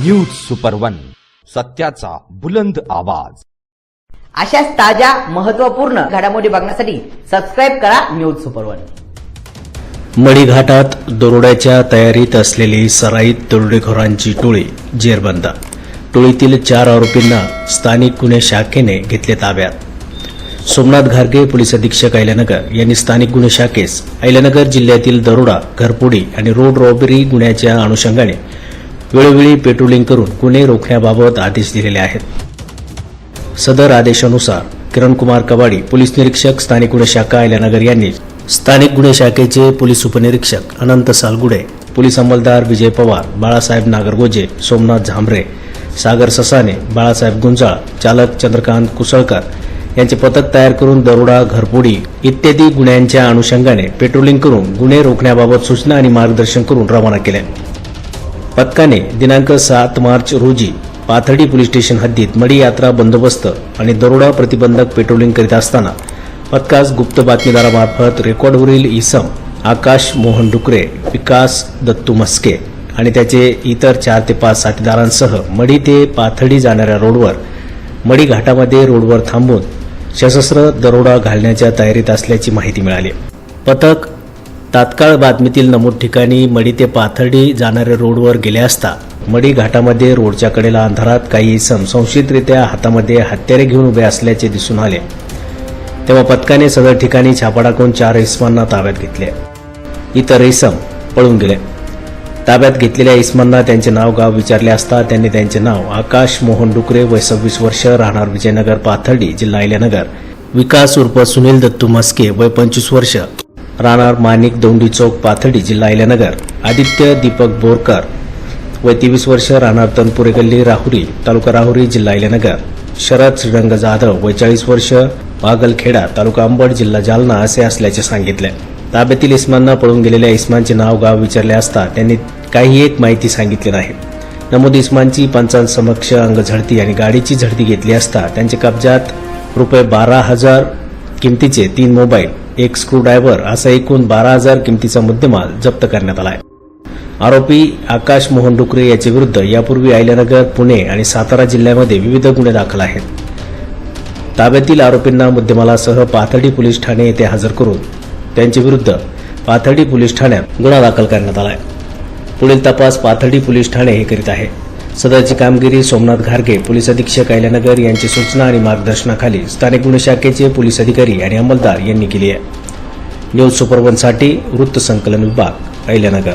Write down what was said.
News super one, सत्याचा बुलंद आवाज। अशाच ताज्या महत्त्वपूर्ण घडामोडी बघण्यासाठी सबस्क्राइब करा न्यूज सुपर वन। मडी घाटात दरोड्याच्या तयारीत असलेली सराईत दरोडेखोरांची टोळी जेरबंद। टोळीतील 4 आरोपींना स्थानिक गुन्हे शाखेने घेतले ताब्यात। सोमनाथ घारगे पोलीस अधीक्षक अहिल्यानगर यांनी स्थानिक गुन्हे शाखेस अहिल्यानगर जिल्ह्यातील दरोडा, घरफोडी आणि रोड रॉबरी गुन्ह्याच्या अनुषंगाने वेळोवेळी पेट्रोलिंग करून गुन्हे रोखण्याबाबत आदेश दिलेले आहेत। सदर आदेशानुसार किरणकुमार कवाडी पोलीस निरीक्षक स्थानिक गुन्हे शाखा अहिल्यानगर यांनी स्थानिक गुन्हे शाखेचे पोलीस उपनिरीक्षक अनंत सालगुडे, पोलीस अंमलदार विजय पवार, बाळासाहेब नागरगोजे, सोमनाथ झांबरे, सागर ससाने, बाळासाहेब गुंजाळ, चालक चंद्रकांत कुसळकर यांचे पथक तयार करून दरोडा, घरफोडी इत्यादी गुन्ह्यांच्या अनुषंगाने पेट्रोलिंग करून गुन्हे रोखण्याबाबत सूचना आणि मार्गदर्शन करून रवाना केले। पथकाने दिनांक 7 मार्च रोजी पाथर्डी पोलीस स्टेशन हद्दीत मडी यात्रा बंदोबस्त आणि दरोडा प्रतिबंधक पेट्रोलिंग करीत असताना पथकास गुप्त बातमीदारामार्फत रेकॉर्डवरील इसम आकाश मोहन डुकरे, विकास दत्तू मस्के आणि त्याचे इतर 4 ते 5 साथीदारांसह मडी ते पाथर्डी जाणाऱ्या रोडवर मडी घाटामध्ये रोडवर थांबून सशस्त्र दरोडा घालण्याच्या तयारीत असल्याची माहिती मिळाली। पथक तात्काळ बातमीतील नमूद ठिकाणी मडी ते पाथर्डी जाणाऱ्या रोडवर गेले असता मडी घाटामध्ये रोडच्या कडेला अंधारात काही इसम संशयितरित्या हातामध्ये हत्यारे घेऊन उभे असल्याचे दिसून आले। तेव्हा पथकाने सदर ठिकाणी छापा टाकून 4 इसमांना ताब्यात घेतले। इतर इसम पळून गेले। ताब्यात घेतलेल्या इसमांना त्यांचे नाव गाव विचारले असता त्यांनी त्यांचे नाव आकाश मोहन डुकरे वय 26 वर्ष, राहणार विजयनगर पाथर्डी जिल्हा अहिल्यानगर, विकास उर्फ सुनील दत्तू मस्के वय 25 वर्ष, राहणार माणिक दोंडी चौक पाथर्डी जिल्हा अहिल्यानगर, आदित्य दीपक बोरकर वय 23 वर्ष, राहणार तनपुरे गल्ली राहुरी तालुका राहुरी जिल्हा अहिल्यानगर, शरद श्रीरंग जाधव वय 40 वर्ष, बागलखेडा तालुका अंबड जिल्हा जालना असे असल्याचे सांगितले। ताब्यातील इस्मांना पळून गेलेल्या इस्मांचे नाव गाव विचारले असता त्यांनी काही एक माहिती सांगितली नाही। नमूद इस्मांची पंचांसमक्ष अंगझडती आणि गाडीची झडती घेतली असता त्यांच्या कब्जात ₹12,000 किमतीचे 3 मोबाईल, 1 स्क्रूड्रायव्हर असा एकूण 12,000 किमतीचा मुद्देमाल जप्त करण्यात आला आहे। आरोपी आकाश मोहन डुकरे याच्या विरुद्ध यापूर्वी अहिल्यानगर, पुणे आणि सातारा जिल्ह्यामध्ये विविध गुन्हे दाखल आहेत। ताब्यातील आरोपींना मुद्देमालासह पाथर्डी पोलीस ठाणे येथे हजर करून त्यांच्या विरुद्ध पाथर्डी पोलीस ठाण्यात गुन्हा दाखल करण्यात आला आहे। पुढील तपास पाथर्डी पोलीस ठाणे हे करीत आहे। सदरची कामगिरी सोमनाथ घारगे पोलीस अधीक्षक अहिल्यानगर यांची सूचना आणि मार्गदर्शनाखाली स्थानिक गुन्हे शाखेचे पोलीस अधिकारी आणि अंमलदार यांनी केली आहे। न्यूज सुपर वन साठी वृत्त संकलन विभाग अहिल्यानगर।